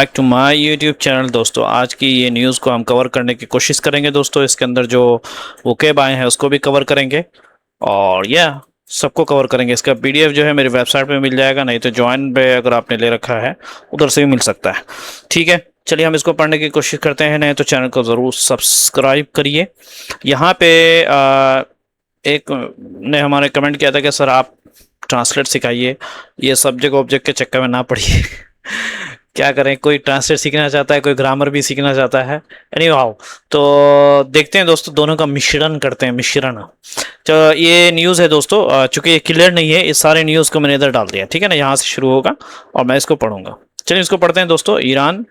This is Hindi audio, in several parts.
Back to my YouTube channel. दोस्तों आज की ये न्यूज़ को हम कवर करने की कोशिश करेंगे। दोस्तों इसके अंदर जो वोकेब आए हैं उसको भी कवर करेंगे और सबको कवर करेंगे। इसका पीडीएफ जो है मेरी वेबसाइट पे मिल जाएगा, नहीं तो ज्वाइन पे अगर आपने ले रखा है उधर से भी मिल सकता है। ठीक है, चलिए हम इसको पढ़ने की कोशिश करते हैं। नहीं तो चैनल को ज़रूर सब्सक्राइब करिए। यहाँ पे एक ने हमारे कमेंट किया था कि सर आप ट्रांसलेट सिखाइए, ये सब्जेक्ट ऑब्जेक्ट के चक्कर में ना पड़िए। क्या करें, कोई ट्रांसलेट सीखना चाहता है, कोई ग्रामर भी सीखना चाहता है। एनीहाउ, तो देखते हैं दोस्तों, दोनों का मिश्रण करते हैं, मिश्रण। तो ये न्यूज़ है दोस्तों, चूंकि ये क्लियर नहीं है, इस सारे न्यूज़ को मैंने इधर डाल दिया। ठीक है ना, यहाँ से शुरू होगा और मैं इसको पढ़ूंगा। चलिए इसको पढ़ते हैं दोस्तों। ईरान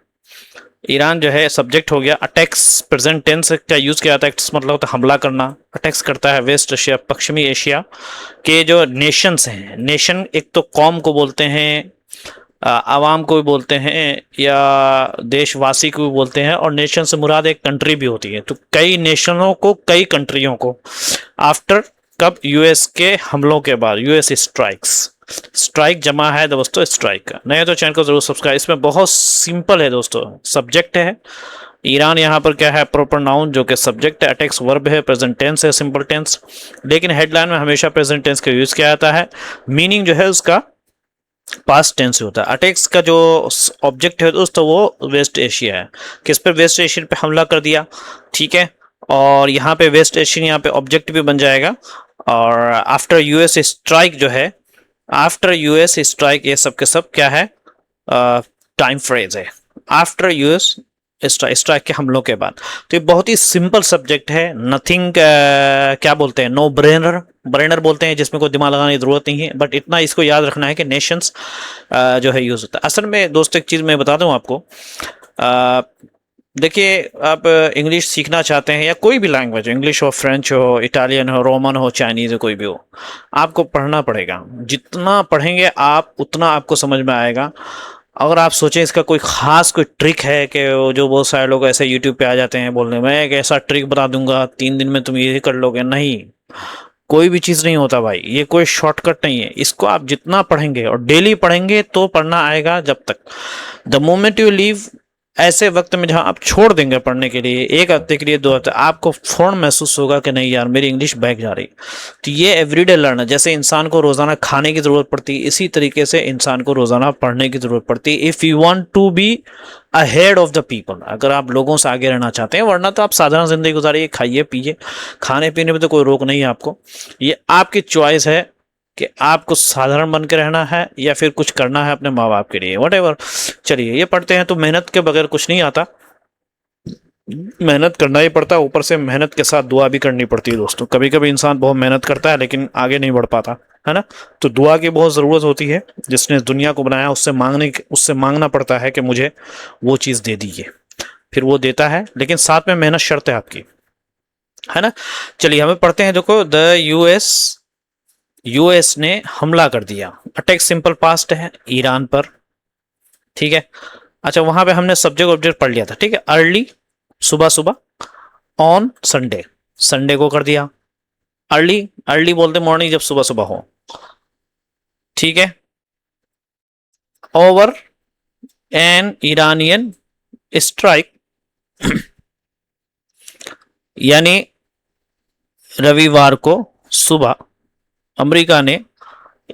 ईरान जो है सब्जेक्ट हो गया। अटैक्स प्रेजेंट टेंस का यूज किया जाता है। अटैक्स मतलब होता है हमला करना। अटैक्स करता है वेस्ट एशिया, पश्चिमी एशिया के जो नेशंस हैं। नेशन एक तो कौम को बोलते हैं, आवाम को भी बोलते हैं, या देशवासी को भी बोलते हैं, और नेशन से मुराद एक कंट्री भी होती है। तो कई नेशनों को, कई कंट्रियों को आफ्टर कब यूएस के हमलों के बाद, यूएस स्ट्राइक्स, स्ट्राइक जमा है दोस्तों स्ट्राइक का। नहीं तो चैनल को जरूर सब्सक्राइब। इसमें बहुत सिंपल है दोस्तों। सब्जेक्ट है ईरान, यहाँ पर क्या है, प्रॉपर नाउन जो कि सब्जेक्ट है। अटैक्स वर्ब है, प्रेजेंट टेंस है, सिंपल टेंस, लेकिन हेडलाइन में हमेशा प्रेजेंट टेंस का यूज किया जाता है। मीनिंग जो है उसका पास्ट टेंस होता है। अटैक्स का जो ऑब्जेक्ट है दोस्तों वो वेस्ट एशिया है। किस पर? वेस्ट एशियन पे हमला कर दिया। ठीक है, और यहाँ पे वेस्ट एशियन यहाँ पे ऑब्जेक्ट भी बन जाएगा। और आफ्टर यूएस स्ट्राइक जो है, आफ्टर यूएस स्ट्राइक, ये सब के सब क्या है, टाइम फ्रेज है। आफ्टर यूएस स्ट्राइक के हमलों के बाद। तो ये बहुत ही सिंपल सब्जेक्ट है। नथिंग, क्या बोलते हैं, नो ब्रेनर, ब्रेनर बोलते हैं जिसमें कोई दिमाग लगाने की जरूरत नहीं है। बट इतना इसको याद रखना है कि नेशंस जो है यूज होता है। असल में दोस्तों एक चीज मैं बता दूं आपको, देखिए आप इंग्लिश सीखना चाहते हैं या कोई भी लैंग्वेज हो, इंग्लिश हो, फ्रेंच हो, इटालियन हो, रोमन हो, चाइनीज हो, कोई भी हो, आपको पढ़ना पड़ेगा। जितना पढ़ेंगे आप उतना आपको समझ में आएगा। अगर आप सोचें इसका कोई खास कोई ट्रिक है कि वो जो बहुत सारे लोग ऐसे यूट्यूब पे आ जाते हैं बोलने में एक ऐसा ट्रिक बता दूंगा 3 दिन में तुम ये कर लोगे, नहीं, कोई भी चीज़ नहीं होता भाई। ये कोई शॉर्टकट नहीं है। इसको आप जितना पढ़ेंगे और डेली पढ़ेंगे तो पढ़ना आएगा। जब तक द मोमेंट यू लीव, ऐसे वक्त में जहां आप छोड़ देंगे पढ़ने के लिए, 1 हफ्ते के लिए, 2 हफ्ते, आपको फौरन महसूस होगा कि नहीं यार मेरी इंग्लिश बैक जा रही। तो ये एवरीडे लर्नर, जैसे इंसान को रोजाना खाने की जरूरत पड़ती है, इसी तरीके से इंसान को रोजाना पढ़ने की जरूरत पड़ती है। If you want to be ahead of the people, अगर आप लोगों से आगे रहना चाहते हैं, वरना तो आप साधारण जिंदगी गुजारिए, खाइए पिए, खाने पीने में तो कोई रोक नहीं है आपको। ये आपकी चॉइस है कि आपको साधारण बन के रहना है या फिर कुछ करना है अपने माँ बाप के लिए, वट। चलिए ये पढ़ते हैं। तो मेहनत के बगैर कुछ नहीं आता, मेहनत करना ही पड़ता है। ऊपर से मेहनत के साथ दुआ भी करनी पड़ती है दोस्तों। कभी कभी इंसान बहुत मेहनत करता है लेकिन आगे नहीं बढ़ पाता है ना, तो दुआ की बहुत ज़रूरत होती है। जिसने दुनिया को बनाया उससे मांगना पड़ता है कि मुझे वो चीज़ दे दीजिए, फिर वो देता है, लेकिन साथ में मेहनत शर्त है आपकी, है ना। चलिए हमें पढ़ते हैं। देखो, द यूएस ने हमला कर दिया। अटैक सिंपल पास्ट है ईरान पर। ठीक है, अच्छा वहां पे हमने सब्जेक्ट ऑब्जेक्ट पढ़ लिया था। ठीक है, अर्ली, सुबह सुबह, ऑन संडे, संडे को कर दिया। अर्ली, अर्ली बोलते मॉर्निंग, जब सुबह सुबह हो। ठीक है, ओवर एन ईरानियन स्ट्राइक, यानी रविवार को सुबह अमेरिका ने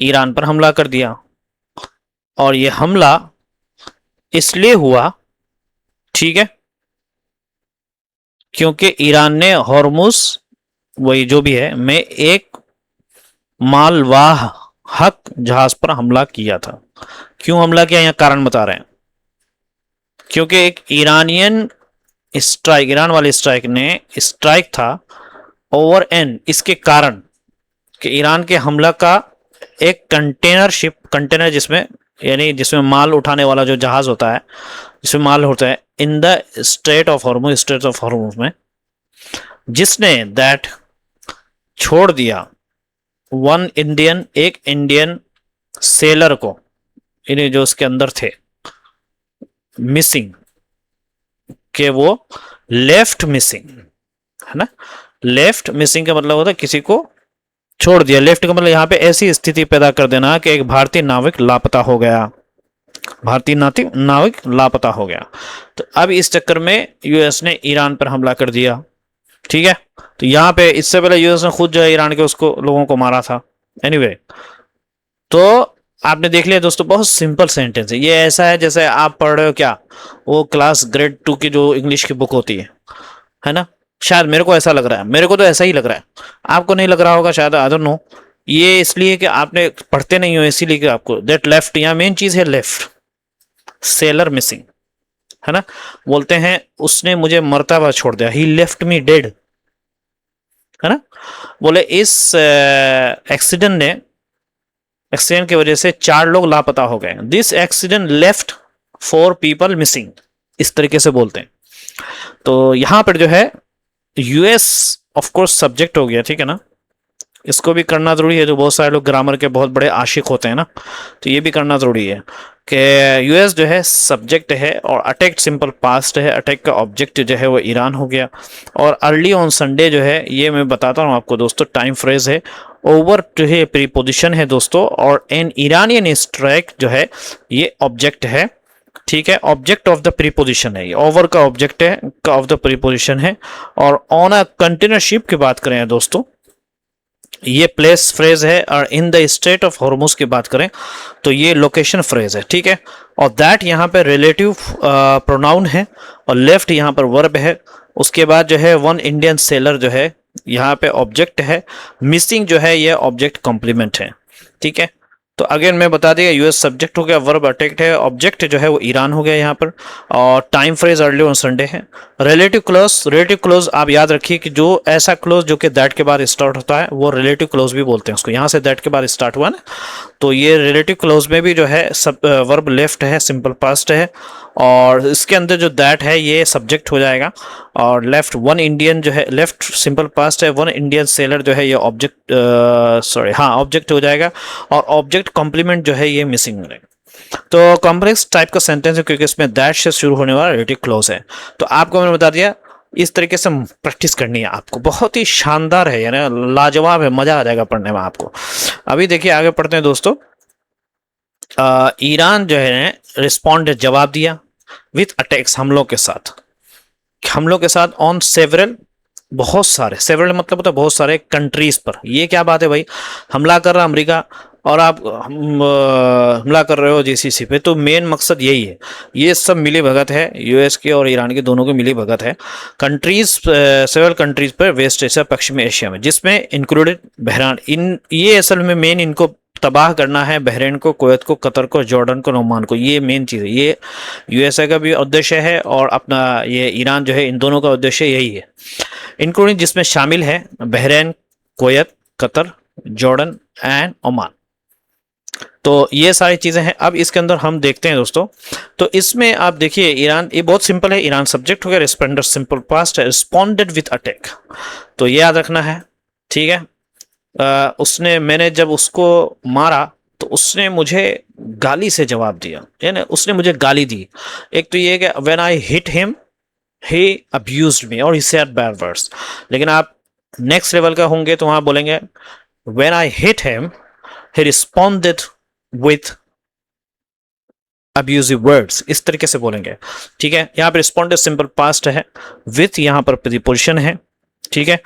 ईरान पर हमला कर दिया। और यह हमला इसलिए हुआ, ठीक है, क्योंकि ईरान ने हॉर्मुज, वही जो भी है, में एक मालवाहक जहाज पर हमला किया था। क्यों हमला किया, यहां कारण बता रहे हैं। क्योंकि एक ईरानियन स्ट्राइक, ईरान वाले स्ट्राइक ने स्ट्राइक था ओवर एन, इसके कारण कि ईरान के हमला का एक कंटेनर शिप, कंटेनर जिसमें, यानी जिसमें माल उठाने वाला जो जहाज होता है, जिसमें माल होता है, in the straight of Hormuz, straight of Hormuz में, जिसने दैट छोड़ दिया वन इंडियन, एक इंडियन सेलर को, इन्हें जो उसके अंदर थे, मिसिंग, के वो लेफ्ट मिसिंग, है ना। लेफ्ट मिसिंग का मतलब होता है किसी को छोड़ दिया। लेफ्ट का मतलब यहां पे ऐसी स्थिति पैदा कर देना कि एक भारतीय नाविक लापता हो गया। भारतीय नाविक लापता हो गया। तो अब इस चक्कर में यूएस ने ईरान पर हमला कर दिया। ठीक है, तो यहाँ पे इससे पहले यूएस ने खुद जो है ईरान के उसको लोगों को मारा था। एनीवे, तो आपने देख लिया दोस्तों, बहुत सिंपल सेंटेंस है ये। ऐसा है जैसे आप पढ़ रहे हो क्या, वो क्लास ग्रेड 2 की जो इंग्लिश की बुक होती है ना। शायद मेरे को ऐसा लग रहा है, मेरे को तो ऐसा ही लग रहा है, आपको नहीं लग रहा होगा शायद, आई डोंट नो। ये इसलिए कि आपने पढ़ते नहीं हो, इसीलिए कि आपको दैट लेफ्ट, यहाँ मेन चीज है लेफ्ट, सेलर मिसिंग, है ना। बोलते हैं उसने मुझे मरता हुआ छोड़ दिया, ही लेफ्ट मी डेड, है ना। बोले इस एक्सीडेंट की वजह से 4 लोग लापता हो गए। This accident left 4 people missing, इस तरीके से बोलते हैं। तो यहां पर जो है यूएस ऑफ कोर्स सब्जेक्ट हो गया, ठीक है ना। इसको भी करना जरूरी है, जो बहुत सारे लोग ग्रामर के बहुत बड़े आशिक होते हैं ना, तो ये भी करना जरूरी है कि यूएस जो है सब्जेक्ट है और अटैक सिंपल पास्ट है। अटैक का ऑब्जेक्ट जो है वो ईरान हो गया। और अर्ली ऑन संडे जो है, ये मैं बताता हूँ आपको दोस्तों, टाइम फ्रेज है। ओवर जो है प्रीपोजिशन है दोस्तों, और एन ईरानियन स्ट्राइक जो है ये ऑब्जेक्ट है। ठीक है, ऑब्जेक्ट ऑफ द प्रीपोजिशन है, ये ओवर का ऑब्जेक्ट है, का ऑफ द प्रीपोजिशन है। और ऑन अ कंटेनर शिप की बात करें दोस्तों, ये प्लेस फ्रेज है। और in the state of Hormuz की बात करें तो ये लोकेशन फ्रेज है। ठीक है, और दैट यहाँ पे रिलेटिव प्रोनाउन है, और लेफ्ट यहाँ पर वर्ब है। उसके बाद जो है वन इंडियन सेलर जो है यहाँ पे ऑब्जेक्ट है। मिसिंग जो है ये ऑब्जेक्ट कॉम्प्लीमेंट है। ठीक है, तो अगेन मैं बता दिया, यूएस सब्जेक्ट हो गया, वर्ब अटैक्ट है, ऑब्जेक्ट जो है वो ईरान हो गया यहाँ पर। और time phrase early on Sunday है। रिलेटिव क्लोज आप याद रखिए कि जो ऐसा क्लोज जो कि दैट के बाद स्टार्ट होता है वो रिलेटिव क्लोज भी बोलते हैं उसको। यहाँ से दैट के बाद स्टार्ट हुआ ना, तो ये रिलेटिव क्लोज में भी जो है सब वर्ब लेफ्ट है, सिंपल पास्ट है, और इसके अंदर जो दैट है ये सब्जेक्ट हो जाएगा। और लेफ्ट वन इंडियन जो है, लेफ्ट सिंपल पास्ट है, वन इंडियन सेलर जो है ये ऑब्जेक्ट, सॉरी हाँ ऑब्जेक्ट हो जाएगा। और ऑब्जेक्ट कॉम्प्लीमेंट जो है ये मिसिंग रहेगा। तो कॉम्प्लेक्स टाइप का सेंटेंस है क्योंकि इसमें दैट से शुरू होने वाला रिलेटिव क्लोज है। तो आपको मैंने बता दिया, इस तरीके से प्रैक्टिस करनी है आपको, बहुत ही शानदार है, यानी लाजवाब है, मजा आ जाएगा पढ़ने में आपको। अभी देखिए आगे पढ़ते हैं दोस्तों। ईरान जो है रिस्पॉन्ड जवाब दिया विथ अटैक्स, हमलों के साथ ऑन सेवरल, बहुत सारे, सेवरल मतलब होता है बहुत सारे कंट्रीज पर। ये क्या बात है भाई, हमला कर रहा अमेरिका और आप हमला कर रहे हो जीसीसी पे, तो मेन मकसद यही है। ये सब मिली भगत है, यूएस के और ईरान के दोनों की मिली भगत है। कंट्रीज, सेवरल कंट्रीज पर वेस्ट एशिया, पश्चिमी एशिया में, जिसमें इंक्लूडेड बहरान। इन ये असल में मेन इनको तबाह करना है, बहरीन को, कुवैत को, कतर को, जॉर्डन को, ओमान को। ये मेन चीज़ है, ये यूएसए का भी उद्देश्य है और अपना ये ईरान जो है, इन दोनों का उद्देश्य यही है। इंक्लूडिंग, जिसमें शामिल है Bahrain, Kuwait, Qatar, Jordan and Oman. तो ये सारी चीज़ें हैं। अब इसके अंदर हम देखते हैं दोस्तों, तो इसमें आप देखिए ईरान, ये बहुत सिंपल है, ईरान सब्जेक्ट हो गया, रिस्पोंडर सिंपल पास्ट है, रिस्पोंडेड विथ अटैक, तो ये याद रखना है। ठीक है, उसने, मैंने जब उसको मारा तो उसने मुझे गाली से जवाब दिया, यानी उसने मुझे गाली दी। एक तो ये कि when I hit him he abused me और ही सेड बैड वर्ड्स। लेकिन आप नेक्स्ट लेवल का होंगे तो वहां बोलेंगे when I hit him he responded with abusive words, इस तरीके से बोलेंगे। ठीक है, यहाँ पर रिस्पोंडेड सिंपल पास्ट है, विथ यहाँ पर प्रीपोजिशन है। ठीक है,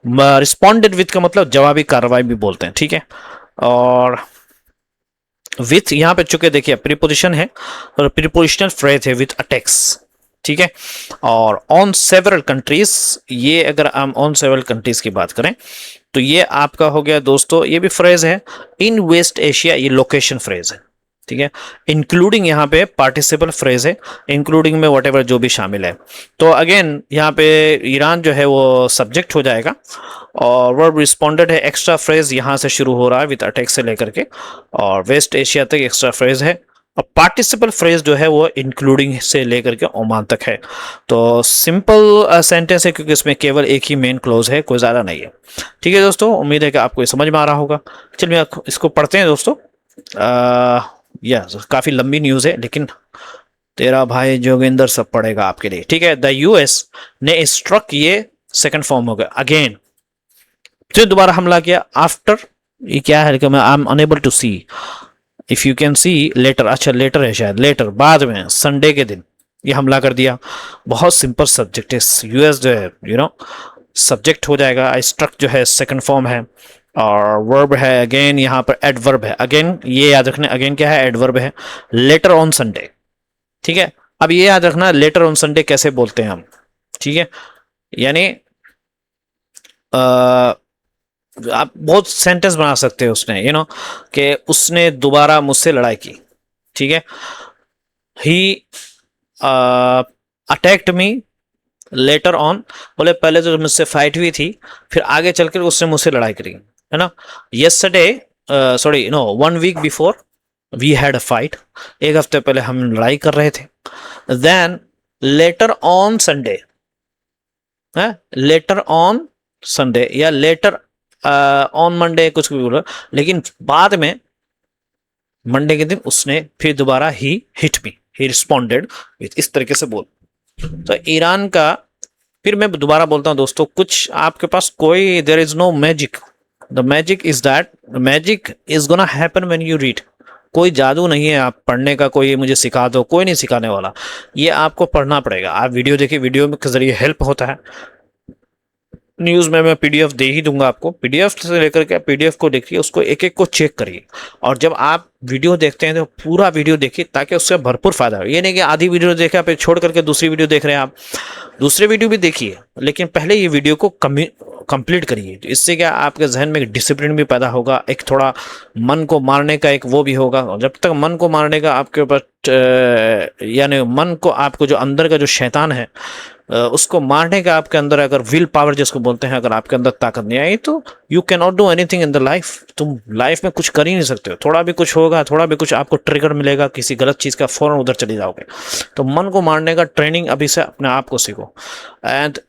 रिस्पोंडेड विथ का मतलब जवाबी कार्रवाई भी बोलते हैं। ठीक है, और विथ यहाँ पे चुके देखिए प्रीपोजिशन है और प्रीपोजिशनल फ्रेज है विथ अटैक्स। ठीक है, और ऑन सेवरल कंट्रीज, ये अगर हम ऑन सेवरल कंट्रीज की बात करें तो ये आपका हो गया दोस्तों, ये भी फ्रेज है। इन वेस्ट एशिया, ये लोकेशन फ्रेज है। ठीक है, इंक्लूडिंग यहाँ पे पार्टिसिपल फ्रेज है, इंक्लूडिंग में व्हाटएवर जो भी शामिल है। तो अगेन यहाँ पे ईरान जो है वो सब्जेक्ट हो जाएगा, और वर्ब रिस्पोंडेड है, एक्स्ट्रा फ्रेज यहाँ से शुरू हो रहा है विद अटैक से लेकर के, और वेस्ट एशिया तक एक्स्ट्रा फ्रेज है। और पार्टिसिपल फ्रेज जो है वो इंक्लूडिंग से लेकर के ओमान तक है। तो सिंपल सेंटेंस है क्योंकि इसमें केवल एक ही मेन क्लोज है, कोई ज़्यादा नहीं है। ठीक है दोस्तों, उम्मीद है कि आपको ये समझ में आ रहा होगा। चलिए इसको पढ़ते हैं दोस्तों। काफ़ी लंबी न्यूज़ है, लेकिन तेरा भाई जोगिंदर सब पढ़ेगा आपके लिए। ठीक है, द यूएस ने स्ट्रक, ये सेकंड फॉर्म हो गया, अगेन फिर दोबारा हमला किया, आफ्टर, ये क्या है कि मैं I am unable to see, if you can see later, अच्छा लेटर है शायद, लेटर बाद में संडे के दिन ये हमला कर दिया। बहुत सिंपल सब्जेक्ट है, यूएस जो है सब्जेक्ट हो जाएगा, आई स्ट्रक जो है सेकंड फॉर्म है, और वर्ब है अगेन, यहाँ पर एडवर्ब है अगेन, ये याद रखना अगेन क्या है, एडवर्ब है। लेटर ऑन संडे, ठीक है। अब ये याद रखना लेटर ऑन संडे कैसे बोलते हैं हम, ठीक है। यानी आप बहुत सेंटेंस बना सकते हो उसने, कि उसने दोबारा मुझसे लड़ाई की, ठीक है। ही अटैक्ड मी लेटर ऑन, बोले पहले तो मुझसे फाइट हुई थी, फिर आगे चलकर उसने मुझसे लड़ाई करी, है ना। Yesterday, sorry no, 1 week before we had a fight, एक हफ्ते पहले हम लड़ाई कर रहे थे। देन लेटर ऑन संडे, है लेटर ऑन संडे या लेटर ऑन मंडे, कुछ भी बोलो, लेकिन बाद में मंडे के दिन उसने फिर दोबारा he hit me, he responded with, इस तरीके से बोल। तो ईरान का, फिर मैं दोबारा बोलता हूं दोस्तों, कुछ आपके पास कोई, there is no magic, the magic is that, magic is gonna happen when you read. कोई जादू नहीं है आप पढ़ने का, कोई मुझे सिखा दो, कोई नहीं सिखाने वाला, ये आपको पढ़ना पड़ेगा। आप वीडियो देखिए, वीडियो के जरिए हेल्प होता है। न्यूज़ में मैं पीडीएफ दे ही दूंगा आपको, पीडीएफ से लेकर के पीडीएफ को देखिए, उसको एक एक को चेक करिए, और जब आप वीडियो देखते हैं तो पूरा वीडियो देखिए, ताकि उससे भरपूर फायदा हो। ये नहीं कि आधी वीडियो देखे आप छोड़ करके दूसरी वीडियो देख रहे हैं, आप दूसरे वीडियो भी देखिए, लेकिन पहले ये वीडियो को कंप्लीट करिए। तो इससे क्या आपके जहन में एक डिसिप्लिन भी पैदा होगा, एक थोड़ा मन को मारने का एक वो भी होगा। जब तक मन को मारने का आपके ऊपर, यानी मन को, आपको जो अंदर का जो शैतान है उसको मारने का आपके अंदर अगर विल पावर जिसको बोलते हैं, अगर आपके अंदर ताकत नहीं आई, तो you can not do anything in the life. तुम लाइफ में कुछ कर ही नहीं सकते हो। थोड़ा भी कुछ होगा, थोड़ा भी कुछ आपको ट्रिगर मिलेगा किसी गलत चीज़ का, फौरन उधर चले जाओगे। तो मन को मारने का ट्रेनिंग अभी से अपने आप को सीखो।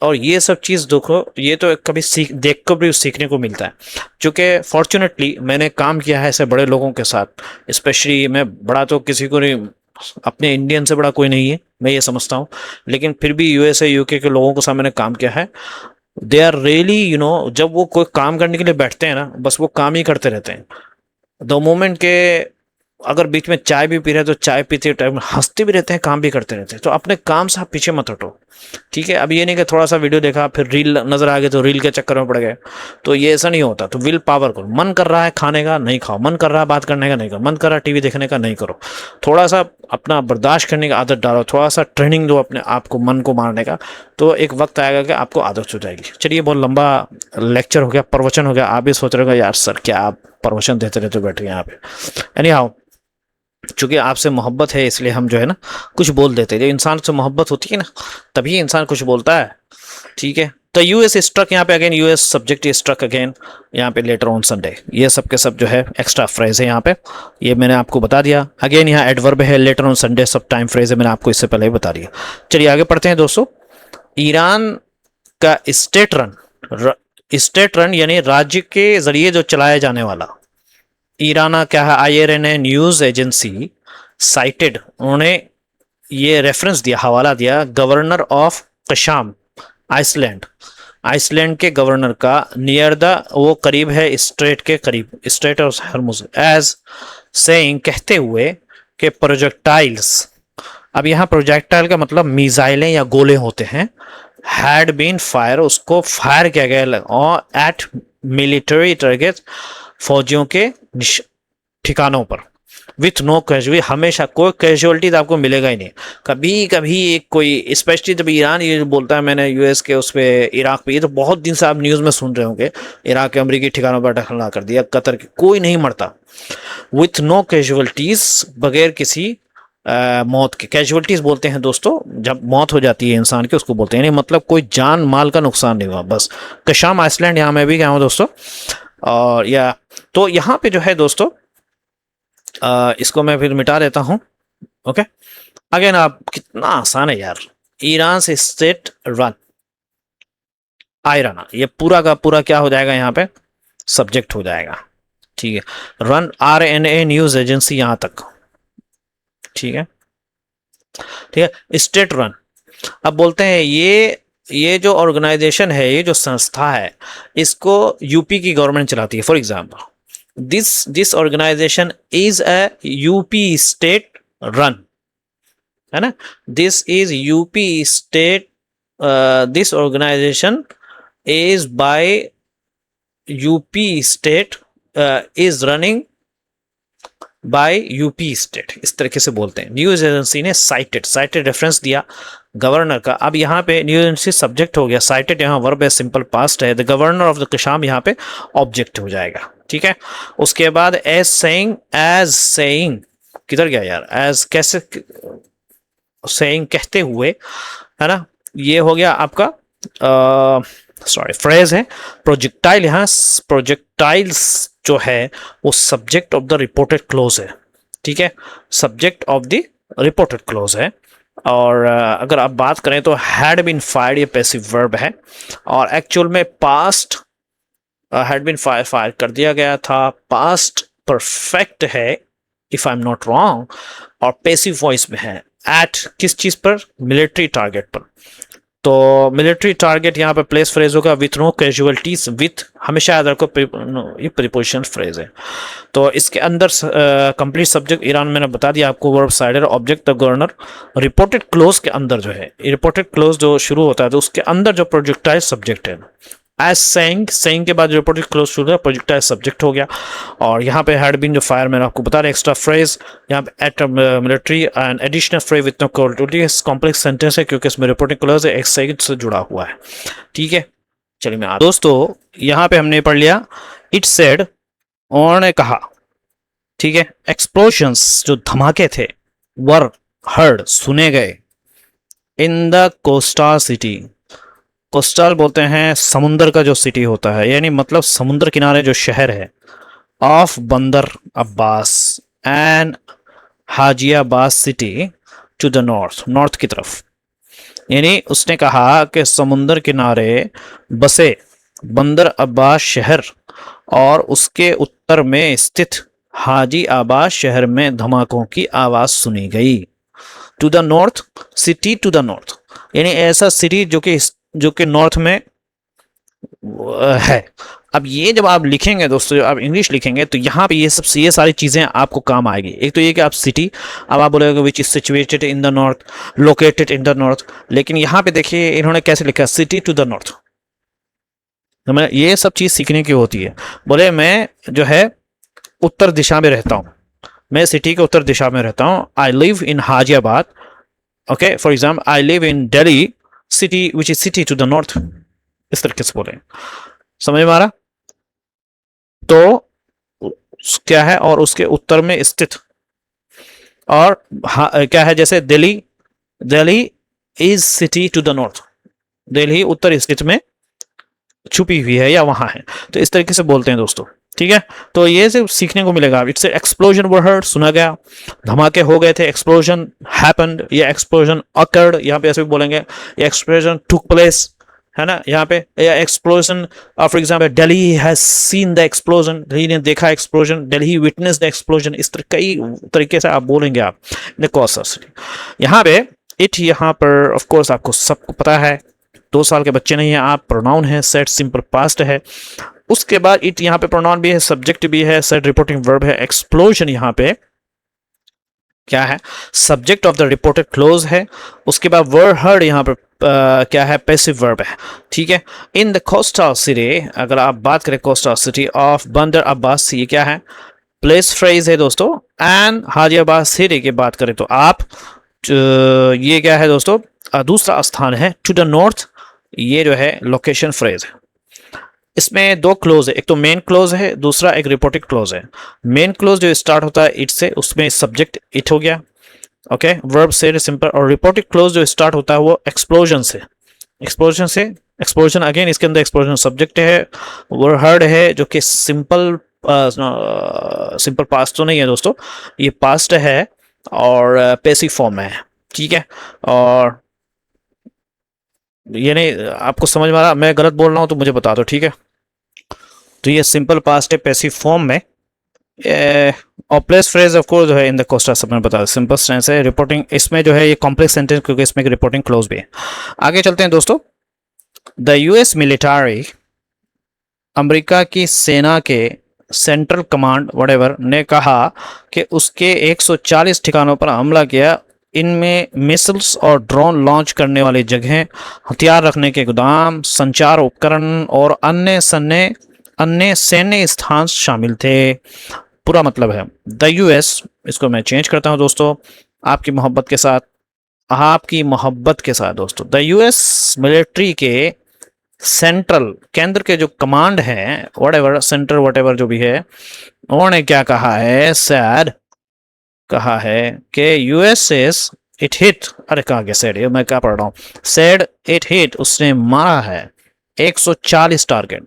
और ये सब चीज़ देखो, ये तो कभी देख कर भी सीखने को मिलता है। चूँकि फॉर्चुनेटली मैंने काम किया है ऐसे बड़े लोगों के साथ, स्पेशली मैं बड़ा तो किसी को नहीं, अपने इंडियन से बड़ा कोई नहीं है, मैं ये समझता हूँ, लेकिन फिर भी यूएसए यूके के लोगों के साथ मैंने काम किया है। दे आर रियली, जब वो कोई काम करने के लिए बैठते हैं ना, बस वो काम ही करते रहते हैं। द मोमेंट के अगर बीच में चाय भी पी रहे हैं तो चाय पीते टाइम हंसते भी रहते हैं, काम भी करते रहते हैं। तो अपने काम से आप पीछे मत हटो, ठीक है। अब ये नहीं कि थोड़ा सा वीडियो देखा फिर रील नजर आ गए तो रील के चक्कर में पड़ गए, तो ये ऐसा नहीं होता। तो विल पावर करो, मन कर रहा है खाने का, नहीं खाओ, मन कर रहा है बात करने का, नहीं करो, मन कर रहा है टीवी देखने का, नहीं करो। थोड़ा सा अपना बर्दाश्त करने की आदत डालो, थोड़ा सा ट्रेनिंग दो अपने आप को मन को मारने का, तो एक वक्त आएगा कि आपको आदत हो जाएगी। चलिए, बहुत लंबा लेक्चर हो गया, प्रवचन हो गया। आप भी सोच रहे हो यार सर क्या आप प्रवचन देते रहते बैठे यहाँ पे। एनी हाउ, चूंकि आपसे मोहब्बत है इसलिए हम जो है ना कुछ बोल देते हैं। जब इंसान से मोहब्बत होती है ना तभी इंसान कुछ बोलता है, ठीक है। तो यूएस स्ट्रक, यहाँ पे again US subject struck again, यहाँ पे लेटर ऑन संडे, ये सब के सब जो है एक्स्ट्रा फ्रेज है यहाँ पे, ये मैंने आपको बता दिया। अगेन यहाँ एडवर्ब है, लेटर ऑन संडे सब टाइम फ्रेज है, मैंने आपको इससे पहले ही बता दिया। चलिए आगे पढ़ते हैं दोस्तों। ईरान का स्टेट रन यानी राज्य के जरिए जो चलाया जाने वाला, ईराना क्या है, IRNA न्यूज एजेंसी साइटेड, उन्होंने ये रेफरेंस दिया, हवाला दिया, governor of Qeshm island, island के गवर्नर का, नियर द, वो करीब है स्ट्रेट के करीब, strait of Hormuz, as saying, कहते हुए कि प्रोजेक्टाइल्स, अब यहाँ प्रोजेक्टाइल का मतलब मिसाइलें या गोले होते हैं, हैड बीन फायर, उसको फायर किया गया, और एट मिलिट्री टारगेट, फौजियों के ठिकानों पर, विथ नो कैजुअलिटी, हमेशा कोई कैजुअलिटी आपको मिलेगा ही नहीं। कभी कभी एक कोई, स्पेशली जब ईरान ये बोलता है, मैंने यूएस के उस पर, इराक पे, ये तो बहुत दिन से आप न्यूज़ में सुन रहे होंगे, इराक के अमरीकी ठिकानों पर हमला कर दिया, कतर के, कोई नहीं मरता, विथ नो कैजुअलिटीज, बगैर किसी मौत के। कैजुअलिटीज बोलते हैं दोस्तों जब मौत हो जाती है इंसान की, उसको बोलते हैं, नहीं मतलब कोई जान माल का नुकसान नहीं हुआ, बस। कशाम आइसलैंड, यहाँ मैं भी गया हूँ दोस्तों, और या तो यहाँ पे जो है दोस्तों, इसको मैं फिर मिटा देता हूँ, ओके। अगेन आप, कितना आसान है यार, ईरान से स्टेट रन, आयराना, ये पूरा का पूरा क्या हो जाएगा, यहाँ पे सब्जेक्ट हो जाएगा, ठीक है। रन RNA न्यूज एजेंसी, यहाँ तक, ठीक है, ठीक है। स्टेट रन, अब बोलते हैं ये जो ऑर्गेनाइजेशन है, ये जो संस्था है, इसको यूपी की गवर्नमेंट चलाती है। For example this organization is a UP state run, है ना, this is UP state, this organization is by UP state, is running by UP state, इस तरीके से बोलते हैं। न्यूज एजेंसी ने साइटेड रेफरेंस दिया गवर्नर का। अब यहाँ पे न्यूज एजेंसी सब्जेक्ट हो गया, साइटेड यहाँ वर्ब है, सिंपल पास्ट है, द गवर्नर ऑफ द कशाम यहाँ पे ऑब्जेक्ट हो जाएगा, ठीक है। उसके बाद एज सेइंग किधर गया यार, एज कैसे, सेइंग कहते हुए, है ना, ये हो गया आपका सॉरी फ्रेज है। प्रोजेक्टाइल, यहाँ प्रोजेक्टाइल्स जो है वो subject of the reported close है, ठीक है, subject of the reported close है। और अगर आप बात करें तो हैड बीन फायर्ड, ये पैसिव वर्ब है, और एक्चुअल में पास्ट हैड बीन फायर कर दिया गया था, पास्ट परफेक्ट है if I am not wrong, और पैसिव वॉइस में है। एट किस चीज पर, मिलिट्री टारगेट पर। तो मिलिट्री टारगेट यहाँ पे प्लेस फ्रेज होगा विथ नो कैजुअलिटीज, विथ हमेशा याद रखो ये प्रीपोजिशन फ्रेज है। तो इसके अंदर कंप्लीट सब्जेक्ट ईरान, मैंने बता दिया आपको, verb cider object the governor. Reported close के अंदर जो है, रिपोर्टेड क्लोज जो शुरू होता है तो उसके अंदर जो प्रोजेक्टाइल सब्जेक्ट है, एज सेइंग के बाद रिपोर्टेड क्लोज शुरू हुआ, प्रोजेक्टाइल सब्जेक्ट हो गया। और यहाँ पे हैड बीन जो फायर मैंने आपको बता रहा एक्स्ट्रा फ्रेज, यहाँ पे at military and additional phrase with no quality, complex sentence है क्योंकि इसमें रिपोर्टिंग क्लोज है, एक सेकंड से जुड़ा हुआ है, ठीक है। चलिए मैं दोस्तों यहाँ पे हमने पढ़ लिया इट सेड, उन्होंने कहा, ठीक है। एक्सप्लोजन्स जो धमाके थे, वर हर्ड सुने गए, in the coastal city, coastal बोलते हैं समुंदर का जो सिटी होता है, यानी मतलब समुंदर किनारे जो शहर है, of Bandar Abbas and Hajiabad city to the north, north की तरफ। यानी उसने कहा कि समुंदर किनारे बसे बंदर अब्बास शहर और उसके उत्तर में स्थित हाजी आबाद शहर में धमाकों की आवाज सुनी गई। To the north, city to the north, यानी ऐसा सिटी जो कि नॉर्थ में है। अब ये जब आप लिखेंगे दोस्तों, जब आप इंग्लिश लिखेंगे तो यहाँ पे ये सारी चीज़ें आपको काम आएगी। एक तो ये कि आप सिटी, अब आप बोलेगे which is situated in the north, located in the north, लेकिन यहाँ पे देखिए इन्होंने कैसे लिखा, सिटी टू द नॉर्थ। तो मैं ये सब चीज़ सीखने की होती है। बोले मैं जो है उत्तर दिशा में रहता हूँ, मैं सिटी के उत्तर दिशा में रहता हूँ, I live in Hajiabad, okay, for example I live in Delhi city which is city to the north, इस तरीके से बोले, समझ में आ रहा। तो क्या है, और उसके उत्तर में स्थित, और क्या है, जैसे Delhi is city to the north, Delhi उत्तर स्थित में छुपी हुई है या वहां है, तो इस तरीके से बोलते हैं दोस्तों, ठीक है। तो ये सिर्फ सीखने को मिलेगा। इट्स एक्सप्लोजन वर हर्ड, सुना गया, धमाके हो गए थे, एक्सप्लोजन हैपेंड या एक्सप्लोजन अकर्ड, यहाँ पे ऐसे भी बोलेंगे, या एक्सप्लोजन टुक प्लेस, है ना, यहाँ पे, या explosion, for example Delhi has seen the explosion, Delhi ने देखा explosion, Delhi witness the explosion, इस तरह कई तरीके से आप बोलेंगे आप द कॉज। यहाँ पे इट, यहाँ पर ऑफ कोर्स आपको सबको पता है, 2 साल के बच्चे नहीं है आप, प्रोनाउन है, सेट सिंपल पास्ट है। उसके बाद इट यहाँ पे प्रोनाउन भी है, सब्जेक्ट भी है, सेट रिपोर्टिंग वर्ब है। एक्सप्लोजन यहाँ पे क्या है, subject of the reported close है। उसके बाद वर्ड हर्ड यहाँ पे क्या है, पैसिव वर्ब है, ठीक है। इन द कोस्टल सिटी, अगर आप बात करें coastal city of Bandar Abbas, ये क्या है, प्लेस फ्रेज है दोस्तों। एंड हाजियाबाद सिटी की बात करें तो आप ये क्या है दोस्तों, दूसरा स्थान है। टू द नॉर्थ, ये जो है लोकेशन फ्रेज है। इसमें 2 क्लोज है, एक तो मेन क्लोज है, दूसरा एक रिपोर्टेड क्लोज है। मेन क्लोज जो स्टार्ट होता है इट से, उसमें सब्जेक्ट इट हो गया, ओके, वर्ब से सिंपल। और रिपोर्टेड क्लोज जो स्टार्ट होता है वो एक्सप्लोजन से, एक्सप्लोजन अगेन, इसके अंदर एक्सप्लोजन सब्जेक्ट है, वर्ड हर्ड है जो कि सिंपल पास्ट तो नहीं है दोस्तों, ये पास्ट है और पैसिव फॉर्म में है, ठीक है। और ये नहीं आपको समझ में आ रहा, मैं गलत बोल रहा हूँ तो मुझे बता दो, ठीक है। तो ये सिंपल पास्ट है पैसिव फॉर्म में, और प्लेस फ्रेज ऑफ कोर्स जो है इन द कोस्टल, सब मैंने बता, सिंपल सेंस है। रिपोर्टिंग इसमें जो है ये कॉम्प्लेक्स सेंटेंस क्योंकि इसमें रिपोर्टिंग क्लोज भी है। आगे चलते हैं दोस्तों। द यूएस मिलिट्री, अमेरिका की सेना के सेंट्रल कमांड व्हाटएवर ने कहा कि उसके 140 ठिकानों पर हमला किया। इनमें मिसाइल्स और ड्रोन लॉन्च करने वाली जगहें, हथियार रखने के गोदाम, संचार उपकरण और अन्य सैन्य स्थान शामिल थे। पूरा मतलब है द यूएस, इसको मैं चेंज करता हूं दोस्तों आपकी मोहब्बत के साथ दोस्तों। द यूएस मिलिट्री के सेंट्रल, केंद्र के जो कमांड है व्हाटएवर, सेंटर व्हाटएवर जो भी है, उन्होंने क्या कहा है, सैड कहा है कि यूएसएस इट हिट, अरे कहा गया सैड, ये मैं क्या पढ़ रहा हूँ, सैड इट हिट, उसने मारा है 140 टारगेट।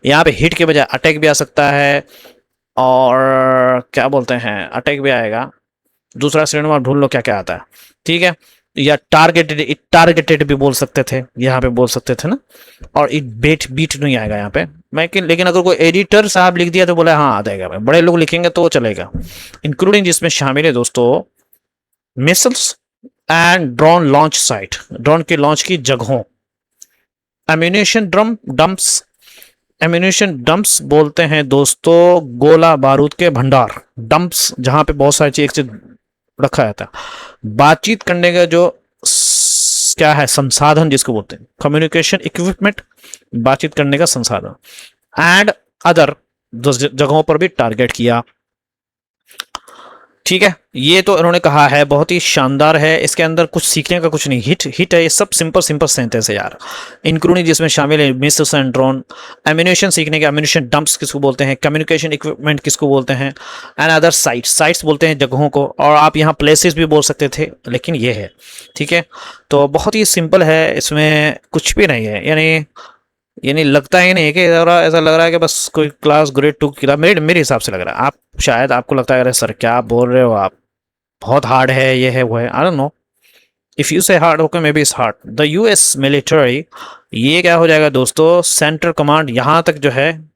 यहाँ पे हिट के बजाय अटैक भी आ सकता है, और क्या बोलते हैं, अटैक भी आएगा, दूसरा श्रेणी में ढूंढ लो क्या क्या आता है, ठीक है। या टारगेटेड भी बोल सकते थे, यहाँ पे बोल सकते थे ना। और इट बीट नहीं आएगा यहाँ पे, लेकिन अगर कोई एडिटर साहब लिख दिया तो बोला हाँ आ जाएगा, बड़े लोग लिखेंगे तो चलेगा। इंक्लूडिंग, जिसमें शामिल है दोस्तों missiles and drone launch site, drone के लॉन्च की जगहों, एम्यूनेशन डंप्स बोलते हैं दोस्तों गोला बारूद के भंडार, डंप्स जहां पे बहुत सारी चीज रखा जाता है। बातचीत करने का जो क्या है, संसाधन जिसको बोलते हैं, कम्युनिकेशन इक्विपमेंट, बातचीत करने का संसाधन, एंड अदर जगहों पर भी टारगेट किया, ठीक है। ये तो इन्होंने कहा है, बहुत ही शानदार है, इसके अंदर कुछ सीखने का कुछ नहीं, हिट है, ये सब सिंपल सेंटेंस है यार। इंक्लूडिंग, जिसमें शामिल है मिसाइल्स एंड ड्रोन, एम्यूनेशन सीखने के, एम्यूनेशन डंप्स किसको बोलते हैं, कम्युनिकेशन इक्विपमेंट किसको बोलते हैं, एंड अदर साइट्स बोलते हैं जगहों को, और आप यहाँ प्लेसेस भी बोल सकते थे, लेकिन ये है, ठीक है। तो बहुत ही सिंपल है, इसमें कुछ भी नहीं है, यानी लगता ही नहीं कि ऐसा लग रहा है कि बस कोई क्लास ग्रेड 2 की किताब, मेरे हिसाब से लग रहा है। आप शायद आपको लगता है अरे सर क्या बोल रहे हो आप, बहुत हार्ड है, ये है वो है, I don't know, if you say hard okay maybe it's hard. The US military, ये क्या हो जाएगा दोस्तों, सेंट्रल कमांड, यहाँ तक जो है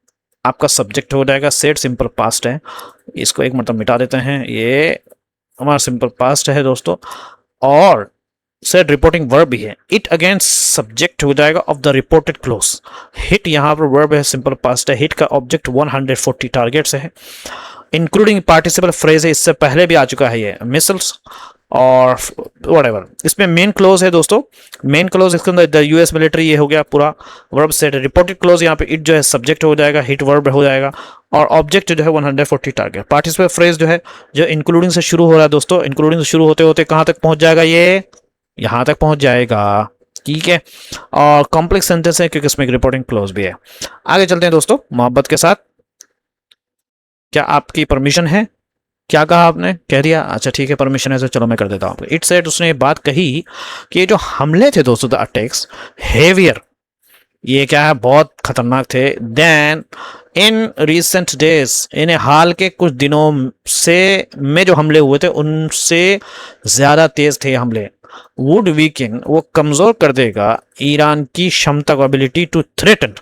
आपका सब्जेक्ट हो जाएगा, सेट सिंपल पास्ट है, इसको एक मतलब मिटा देते हैं, ये हमारा सिंपल पास्ट है दोस्तों। और सेट रिपोर्टिंग वर्ब भी है, इट अगेंस्ट सब्जेक्ट हो जाएगा of the reported close. Hit यहाँ पर वर्ब है, सिंपल पास्ट है, हिट का ऑब्जेक्ट 140 टारगेट्स है, इंक्लूडिंग पार्टिसिपल फ्रेज है, इससे पहले भी आ चुका है ये, मिसाइल्स और व्हाटएवर। इसमें मेन क्लोज है दोस्तों, मेन क्लोज इसके अंदर द यूएस मिलिट्री, ये हो गया पूरा वर्ब सेट। रिपोर्टेड क्लोज यहाँ पे इट जो है सब्जेक्ट हो जाएगा, हिट वर्ब हो जाएगा, और ऑब्जेक्ट जो है 140 टारगेट। पार्टिसिपल फ्रेज जो है, जो इंक्लूडिंग से शुरू हो रहा है दोस्तों, इंक्लूडिंग से शुरू होते होते कहाँ तक पहुंच जाएगा, ये यहां तक पहुंच जाएगा, ठीक है। और कॉम्प्लेक्स सेंटेंस है क्योंकि इसमें रिपोर्टिंग क्लोज भी है। आगे चलते हैं दोस्तों मोहब्बत के साथ। क्या आपकी परमिशन है? क्या कहा आपने? कह दिया, अच्छा ठीक है परमिशन है तो चलो मैं कर देता हूं। इट सेड, उसने ये बात कही कि ये जो हमले थे दोस्तों, द अटैक्स हेवियर, ये क्या है, बहुत खतरनाक थे, देन इन रिसेंट डेज, इन्हें हाल के कुछ दिनों से में जो हमले हुए थे उनसे ज्यादा तेज थे हमले। वुड वीकेन, वो कमजोर कर देगा ईरान की क्षमता को, एबिलिटी टू थ्रेटन,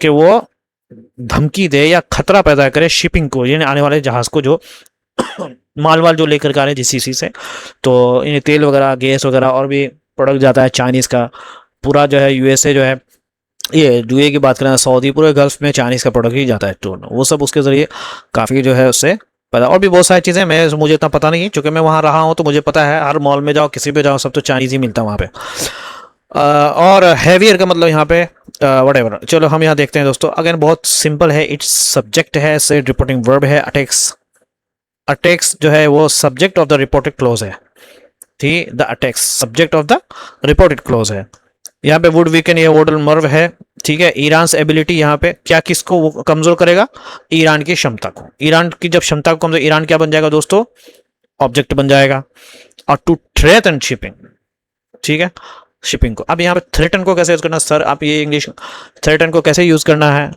कि वो धमकी दे या खतरा पैदा करे शिपिंग को, यानी आने वाले जहाज को, जो माल जो लेकर के आ रहे हैं जीसीसी से, तो इन्हें तेल वगैरह, गैस वगैरह और भी प्रोडक्ट जाता है चाइनीज का, पूरा जो है यूएसए जो है, ये यूए की बात करें, सऊदी, पूरे गल्फ में चाइनीज का प्रोडक्ट ही जाता है, तो वो सब उसके जरिए काफ़ी जो है उससे पता, और भी बहुत सारी चीज़ें मुझे इतना पता नहीं है, चूंकि मैं वहाँ रहा हूँ तो मुझे पता है, हर मॉल में जाओ, किसी पे जाओ, सब तो चाइनीज ही मिलता है वहाँ पे। और हैवियर का मतलब यहाँ पे व्हाटएवर। चलो हम यहाँ देखते हैं दोस्तों, अगेन बहुत सिंपल है, इट्स सब्जेक्ट है, से रिपोर्टिंग वर्ब है, अटैक्स जो है वो subject of the reported close है, ठीक, the attacks subject of the reported close है। यहाँ पे वुड वीकन, ये वोडल मर्व है, ठीक है। ईरान एबिलिटी, यहाँ पे क्या किसको वो कमजोर करेगा, ईरान की क्षमता को, ईरान की जब क्षमता को कमजोर, ईरान क्या बन जाएगा दोस्तों, ऑब्जेक्ट बन जाएगा। और टू थ्रेटन शिपिंग, ठीक है, शिपिंग को। अब यहाँ पे थ्रेटन को कैसे यूज करना सर, आप ये इंग्लिश, थ्रेटन को कैसे यूज करना है,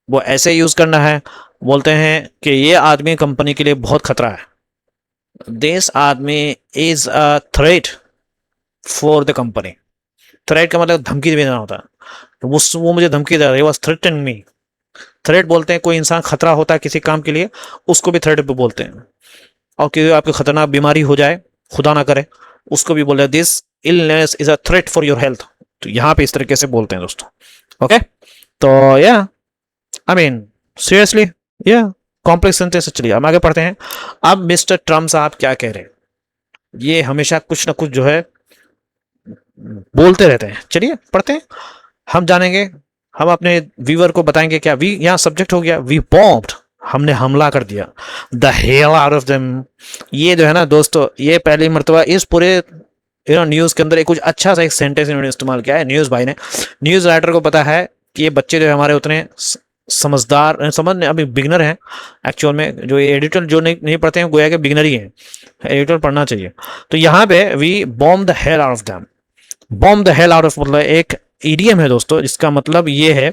वो ऐसे यूज करना है, बोलते हैं कि ये आदमी कंपनी के लिए बहुत खतरा है, दिस आदमी is a threat for the company. Threat का मतलब धमकी देना होता है, तो वो मुझे धमकी दे रहा है, वाज थ्रेटन मी। थ्रेट बोलते हैं कोई इंसान खतरा होता है किसी काम के लिए, उसको भी थ्रेट पे बोलते हैं। और कि आपकी खतरनाक बीमारी हो जाए, खुदा ना करे, उसको भी बोलते हैं this illness is a threat for your health, तो यहाँ पे इस तरीके से बोलते हैं दोस्तों, ओके। तो या आई मीन सीरियसली, या कॉम्प्लेक्स सेंटेंस। चलिए हम आगे पढ़ते हैं। अब मिस्टर ट्रम्प साहब क्या कह रहे हैं, ये हमेशा कुछ ना कुछ जो है बोलते रहते हैं। चलिए पढ़ते हैं, हम जानेंगे, हम अपने व्यूअर को बताएंगे क्या। वी यहाँ सब्जेक्ट हो गया, वी बॉम्ब्ड, हमने हमला कर दिया, the hell out of them. ये जो है ना दोस्तों, ये पहली मर्तबा इस पूरे न्यूज के अंदर एक कुछ अच्छा सा एक सेंटेंस इन्होंने इस्तेमाल किया है न्यूज भाई ने। न्यूज राइटर को पता है कि ये बच्चे जो है हमारे उतने समझदार समझ अभी बिगनर हैं एक्चुअल में। जो ये एडिटर जो नहीं पढ़ते हैं गोया के बिगनर ही हैं, एडिटर पढ़ना चाहिए। तो यहाँ पे we bomb the hell out of them, bomb the hell out of मतलब एक ईडीएम है दोस्तों, जिसका मतलब ये है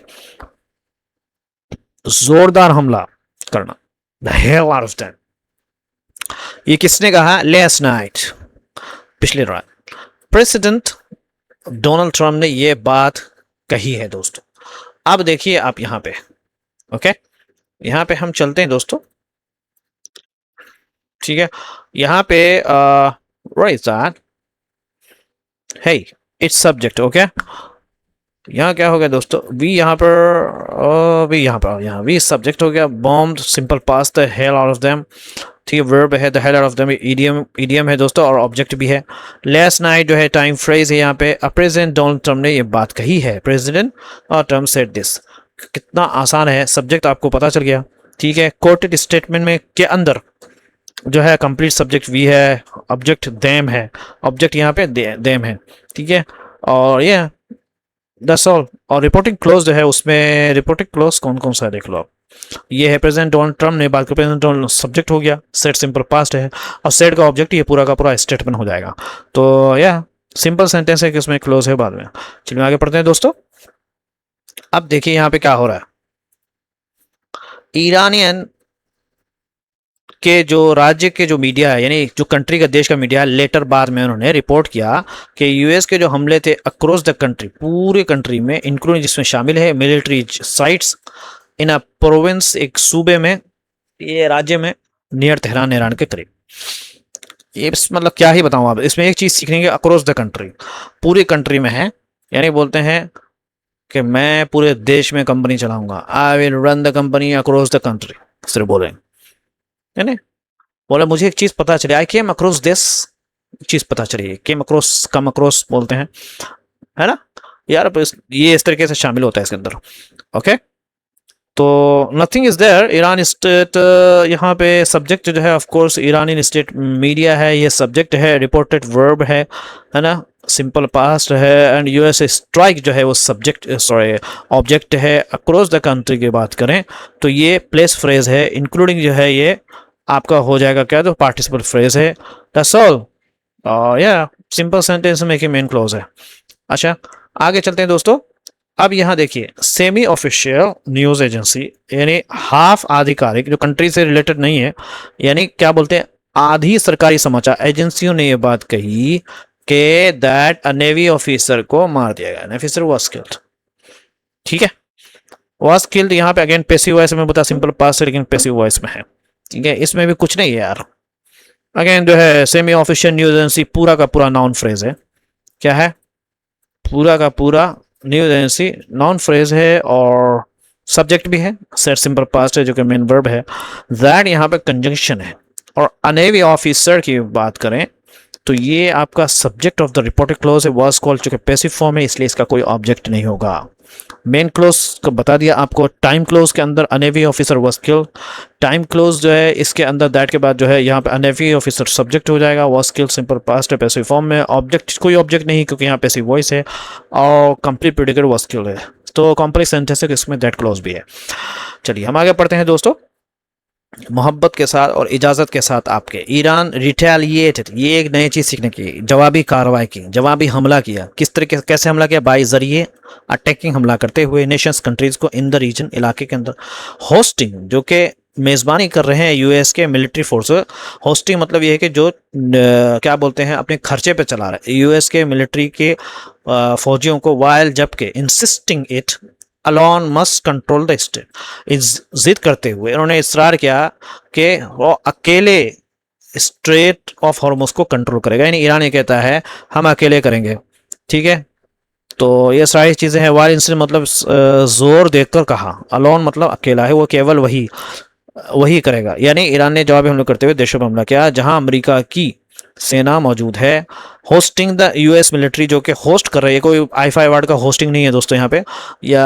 जोरदार हमला करना, the hell out of them. ये किसने कहा, लास्ट नाइट, पिछली रात प्रेसिडेंट डोनाल्ड ट्रंप ने ये बात कही है दोस्तों। अब देखिए आप यहां पे, ओके, यहां पे हम चलते हैं दोस्तों, ठीक है। यहां पे हे इट्स सब्जेक्ट, ओके। यहाँ क्या हो गया दोस्तों, वी यहाँ पर यहाँ वी सब्जेक्ट हो गया, bomb simple past the hell out of them, ठीक है। वर्ब है, the hell out of them EDM है दोस्तों, और ऑब्जेक्ट भी है। लास्ट नाइट जो है टाइम फ्रेज है यहाँ पे। प्रेसिडेंट डोनाल्ड ट्रम्प ने ये बात कही है, प्रेसिडेंट और ट्रम्प सेड दिस। कितना आसान है, सब्जेक्ट आपको पता चल गया, ठीक है। कोटेड स्टेटमेंट में के अंदर जो है कंप्लीट सब्जेक्ट वी है, ऑब्जेक्ट देम है, ऑब्जेक्ट यहाँ पे देम है, ठीक है। और ये दैट्स ऑल। और रिपोर्टिंग क्लोज जो है उसमें रिपोर्टिंग क्लोज कौन कौन सा है देख लो आप। ये है प्रेसिडेंट डोनाल्ड ट्रम्प ने बात की, प्रेसिडेंट डोनाल्ड सब्जेक्ट हो गया, सेट सिंपल पास्ट है, और सेट का ऑब्जेक्ट ये पूरा का पूरा स्टेटमेंट हो जाएगा। तो या सिंपल सेंटेंस है कि उसमें क्लोज है बाद में। चलिए आगे पढ़ते हैं दोस्तों। अब देखिए यहाँ पे क्या हो रहा है, ईरानियन के जो राज्य के जो मीडिया है, यानी जो कंट्री का देश का मीडिया है, लेटर बाद में उन्होंने रिपोर्ट किया कि यूएस के जो हमले थे अक्रॉस द कंट्री, पूरे कंट्री में, इंक्लूडिंग जिसमें शामिल है military sites in a province, एक सूबे में, ये राज्य में, नियर तेहरान ईरान के करीब। ये मतलब क्या ही बताऊं आप, इसमें एक चीज सीखने की, अक्रॉस द कंट्री, पूरी कंट्री में है, यानी बोलते हैं कि मैं पूरे देश में कंपनी चलाऊंगा, I will run the company across the country, सिर्फ बोले, है ना। बोले मुझे एक चीज पता चली, आई केम अक्रॉस दिस, चीज पता चली, केम अक्रॉस, कम अक्रॉस बोलते हैं, है ना यार। ये इस तरीके से शामिल होता है इसके अंदर, ओके। तो nothing is there, Iran state, यहाँ पे सब्जेक्ट जो है ऑफ कोर्स ईरानी स्टेट मीडिया है, ये सब्जेक्ट है, रिपोर्टेड वर्ब है ना, सिंपल पास्ट है, एंड यूएस स्ट्राइक जो है वो सब्जेक्ट सॉरी ऑब्जेक्ट है। अक्रॉस द कंट्री की बात करें तो ये प्लेस फ्रेज है, इंक्लूडिंग जो है ये आपका हो जाएगा क्या, तो पार्टिसिपल फ्रेज है, दैट्स ऑल। या सिंपल सेंटेंस में कि मेन क्लोज है। अच्छा आगे चलते हैं दोस्तों। अब यहाँ देखिए, सेमी ऑफिशियल न्यूज एजेंसी, यानी हाफ आधिकारिक, जो कंट्री से रिलेटेड नहीं है, यानी क्या बोलते हैं, आधी सरकारी समाचार एजेंसियों ने यह बात कही कि दैट अ नेवी ऑफिसर को मार दिया गया, ऑफिसर वाज किल्ड, ठीक है, वाज किल्ड। यहाँ पे अगेन पैसिव वॉइस में बता, सिंपल पास्ट है लेकिन पैसिव वॉइस में है, ठीक है, इसमें भी कुछ नहीं है यार। अगेन जो है सेमी ऑफिशियल न्यूज एजेंसी पूरा का पूरा नाउन फ्रेज है, क्या है, पूरा का पूरा न्यूज एजेंसी नाउन फ्रेज है, और सब्जेक्ट भी है, सेट सिंपल पास्ट है जो कि मेन वर्ब है, दैट यहाँ पे कंजंक्शन है। और अ नेवी ऑफिसर की बात करें तो ये आपका subject of the reported close है, वाज कॉल्ड, चूंकि पैसिव फॉर्म है इसलिए इसका कोई ऑब्जेक्ट नहीं होगा। मेन क्लोज को बता दिया आपको, टाइम क्लोज के अंदर अ navy officer was killed, time close जो है इसके अंदर दैट के बाद जो है यहाँ पे अ नेवी ऑफिसर सब्जेक्ट हो जाएगा, वाज किल्ड सिंपल पास्ट है, पैसिव फॉर्म में, ऑब्जेक्ट कोई ऑब्जेक्ट नहीं क्योंकि यहाँ पैसिव वॉइस है, और कंप्लीट प्रेडिकेट वाज किल्ड है। तो कॉम्प्लेक्स सेंटेंस है, इसमें दैट क्लोज भी है। चलिए हम आगे पढ़ते हैं दोस्तों, मोहब्बत के साथ और इजाज़त के साथ आपके। ईरान रिटेलिएटेड, ये एक नई चीज़ सीखने की, जवाबी कार्रवाई की, जवाबी हमला किया, किस तरीके कैसे हमला किया, बाई जरिए अटैकिंग, हमला करते हुए नेशंस कंट्रीज को इन द रीजन, इलाके के अंदर, होस्टिंग जो कि मेज़बानी कर रहे हैं यूएस के मिलिट्री फोर्स। होस्टिंग मतलब ये है कि जो क्या बोलते हैं अपने खर्चे पे चला रहे हैं यूएस के मिलिट्री के फौजियों को, वाइल जबकि insisting it alone must control the state, जिद करते हुए उन्होंने इसरार किया कि वो अकेले स्ट्रेट ऑफ हॉर्मुज को कंट्रोल करेगा, यानी ईरान ये कहता है हम अकेले करेंगे, ठीक है, तो ये सारी चीज़ें हैं। वाइल इंसिडेंट मतलब जोर देकर कहा, अलोन मतलब अकेला है, वो केवल वही वही करेगा। यानी ईरान ने जवाबी हमले करते हुए देशों पर हमला किया जहां अमेरिका की सेना मौजूद है। होस्टिंग द यूएस मिलिट्री, जो कि होस्ट कर रही है, कोई आई वर्ड का होस्टिंग नहीं है दोस्तों यहाँ पे, या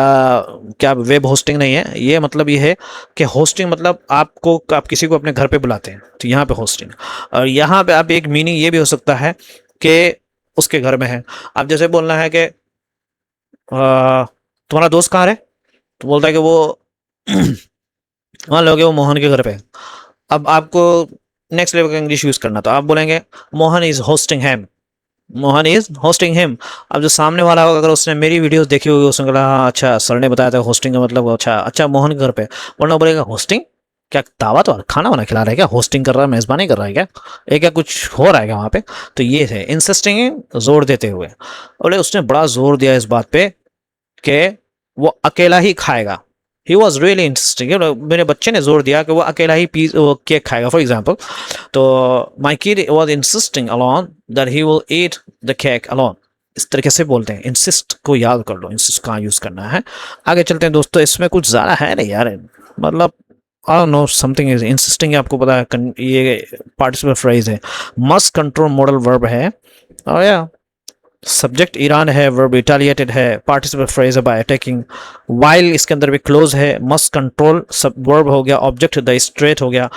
क्या वेब होस्टिंग नहीं है ये। मतलब ये है कि होस्टिंग मतलब आप किसी को अपने घर पे बुलाते हैं, तो यहाँ पे होस्टिंग। और यहाँ पे आप एक मीनिंग ये भी हो सकता है कि उसके घर में है। अब जैसे बोलना है कि तुम्हारा दोस्त कहाँ है, तो बोलता है कि वो मान लो कि वो मोहन के घर पे। अब आपको नेक्स्ट लेवल का इंग्लिश यूज करना, तो आप बोलेंगे Mohan is hosting him, Mohan is hosting him. अब जो सामने वाला होगा, अगर उसने मेरी वीडियोस देखी होगी, उसने कहा हाँ अच्छा सर ने बताया था होस्टिंग का मतलब, अच्छा अच्छा मोहन के घर पे, वरना बोलेगा होस्टिंग क्या, दावत और खाना वाना खिला रहा है क्या, होस्टिंग कर रहा है, मेजबानी कर रहा है क्या, ये क्या कुछ हो रहा है क्या वहाँ पे। तो ये है इंसिस्टिंग, जोर देते हुए। बोले उसने बड़ा जोर दिया इस बात पे कि वो अकेला ही खाएगा। ही वॉज रियली इंटरेस्टिंग, मेरे बच्चे ने जोर दिया कि वो अकेला ही केक खाएगा फॉर एग्जाम्पल। तो my kid was insisting alone that he will eat the cake alone. इस तरीके से बोलते हैं। इंसिस्ट को याद कर लो, इंसिस्ट कहाँ यूज करना है। आगे चलते हैं दोस्तों, इसमें कुछ ज़्यादा है नहीं यार, मतलब आई don't know something is insisting, आपको पता है ये पार्टिसिपल फ्रेज है, मस्ट कंट्रोल मॉडल वर्ब है, और या सब्जेक्ट ईरान है, वर्ब रिटालिएटेड है, पार्टिसिपल फ्रेज है बाय अटैकिंग, वाइल इसके अंदर भी क्लोज है, मस्ट कंट्रोल सब वर्ब हो गया, ऑब्जेक्ट द स्ट्रेट हो गया,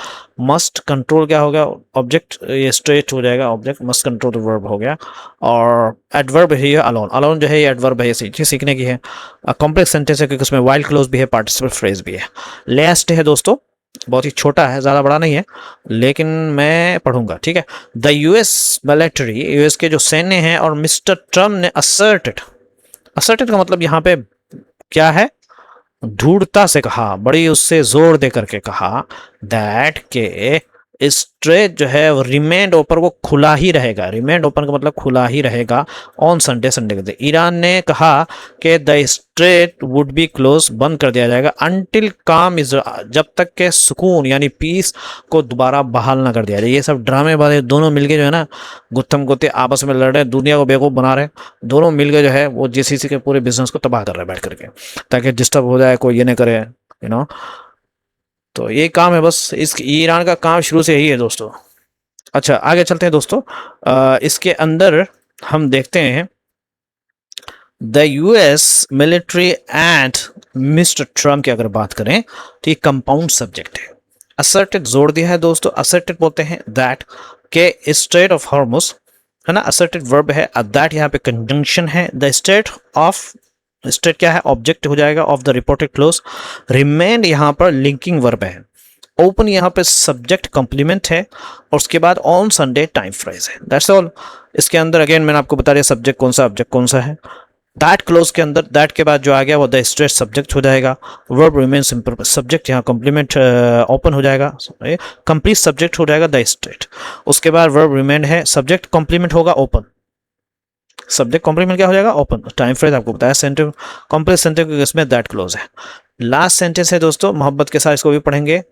मस्ट कंट्रोल क्या हो गया, ऑब्जेक्ट ये स्ट्रेट हो जाएगा, object must control the verb हो गया। और एडवर्ब है अलोन, अलोन जो है ये एडवर्ब है, ये सीखने की है। कॉम्प्लेक्स सेंटेंस है क्योंकि उसमें वाइल क्लोज भी है, पार्टिसिपल फ्रेज भी है। लास्ट है दोस्तों, बहुत ही छोटा है, ज़्यादा बड़ा नहीं है, लेकिन मैं पढ़ूंगा, ठीक है। द यूएस मिलिट्री, यूएस के जो सैन्य हैं, और मिस्टर ट्रम्प ने असर्टेड, असर्टेड का मतलब यहाँ पे क्या है, धूर्तता से कहा, बड़ी उससे जोर दे करके कहा, दैट के स्ट्रेट जो है वो रिमेंड ओपन, वो खुला ही रहेगा, रिमेंड ओपन का मतलब खुला ही रहेगा ऑन संडे, संडे के दिन। ईरान ने कहा कि the straight would be close, बंद कर दिया जाएगा, अनटिल काम इज, जब तक के सुकून यानी पीस को दोबारा बहाल ना कर दिया जाए। ये सब ड्रामे वाले दोनों मिलके जो है ना, गुत्थम गुत्ते आपस में लड़ रहे हैं, दुनिया को बेवकूफ़ बना रहे हैं, दोनों मिलके जो है वो जीसीसी के पूरे बिजनेस को तबाह कर रहे हैं बैठ करके, ताकि डिस्टर्ब हो जाए, कोई ये नहीं करे, यू नो। तो ये काम है बस, इस ईरान का काम शुरू से यही है दोस्तों। अच्छा आगे चलते हैं दोस्तों, इसके अंदर हम देखते हैं the US military and mister Trump की अगर बात करें तो ये कंपाउंड सब्जेक्ट है। असर्टेड जोड़ दिया है दोस्तों, असर्टेड बोलते हैं दैट के स्टेट ऑफ हॉर्मुस, है ना, असर्टेड वर्ब है, दैट यहाँ पे कंजंक्शन है, द स्टेट ऑफ, स्टेट क्या है, ऑब्जेक्ट हो जाएगा of the reported close, remain यहाँ पर लिंकिंग वर्ब है, ओपन यहाँ पे सब्जेक्ट कॉम्प्लीमेंट है, और उसके बाद ऑन संडे टाइम फ्रेज है, दैट्स ऑल। इसके अंदर अगेन मैंने आपको बता दिया सब्जेक्ट कौन सा, ऑब्जेक्ट कौन सा है। दैट क्लोज के अंदर दैट के बाद जो आ गया वो द स्ट्रेट सब्जेक्ट हो जाएगा, वर्ब रिमेन सिंपल, सब्जेक्ट यहाँ कॉम्प्लीमेंट ओपन हो जाएगा, कंप्लीट सब्जेक्ट हो जाएगा द स्ट्रेट, उसके बाद वर्ब रिमेन है, सब्जेक्ट कॉम्प्लीमेंट होगा ओपन, सब्जेक्ट कॉम्प्लीमेंट क्या हो जाएगा ओपन, टाइम फ्रेज आपको बताया, सेंटेंस कॉम्प्लेक्स सेंटेंस इसमें दैट क्लोज है। लास्ट सेंटेंस है दोस्तों, मोहब्बत के साथ इसको भी पढ़ेंगे।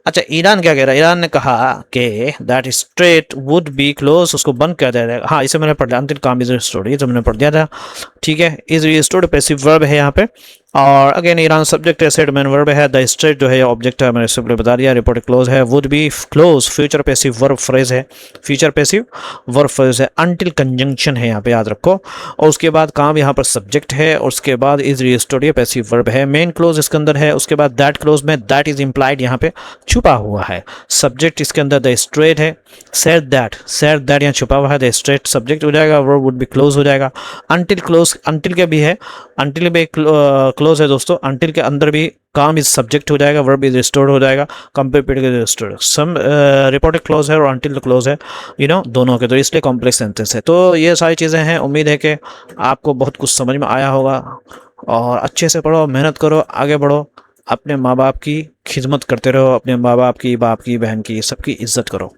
अच्छा ईरान क्या कह रहा है, ईरान ने कहा कि that straight would be close, उसको बंद कर दिया जाएगा। हाँ इसे मैंने पढ़ लिया, अंतिम काम इज रिस्टोर्ड, ये तो मैंने पढ़ दिया था, ठीक है। इज रिस्टोर्ड पैसिव वर्ब है यहाँ पे, और अगेन ईरान सब्जेक्ट है, सेड मैन वर्ब है, द स्ट्रेट जो है ऑब्जेक्ट है, मैंने सिंपली बता दिया, रिपोर्ट क्लोज है, would be close future passive verb phrase है, फ्यूचर पैसिव वर्ब फ्रेज है, अनटिल कंजंक्शन है यहाँ पे याद रखो, और उसके बाद काम यहाँ पर सब्जेक्ट है, और उसके बाद इज रिस्टोर्ड ये पैसिव वर्ब है, मेन क्लोज इसके अंदर है, उसके बाद दैट क्लोज में दैट इज इंप्लाइड यहाँ पे छुपा हुआ है, सब्जेक्ट इसके अंदर द स्ट्रेट है, सेड दैट यहाँ छुपा हुआ है, द स्ट्रेट सब्जेक्ट हो जाएगा, वर्ब वुड बी क्लोज हो जाएगा, अनटिल क्लोज, अनटिल के भी है, अनटिल भी क्लोज है दोस्तों, अनटिल के अंदर भी काम इज सब्जेक्ट हो जाएगा, वर्ब इज रिस्टोर्ड हो जाएगा, कंपेयर रिस्टोर्ड, सम रिपोर्टेड क्लोज है और अनटिल क्लोज है, यू नो दोनों के, तो इसलिए कॉम्प्लेक्स सेंटेंस है। तो ये सारी चीज़ें हैं, उम्मीद है कि आपको बहुत कुछ समझ में आया होगा, और अच्छे से पढ़ो, मेहनत करो, आगे बढ़ो, अपने माँ बाप की खिदमत करते रहो, अपने माँ बाप की, बहन की, सबकी इज्जत करो।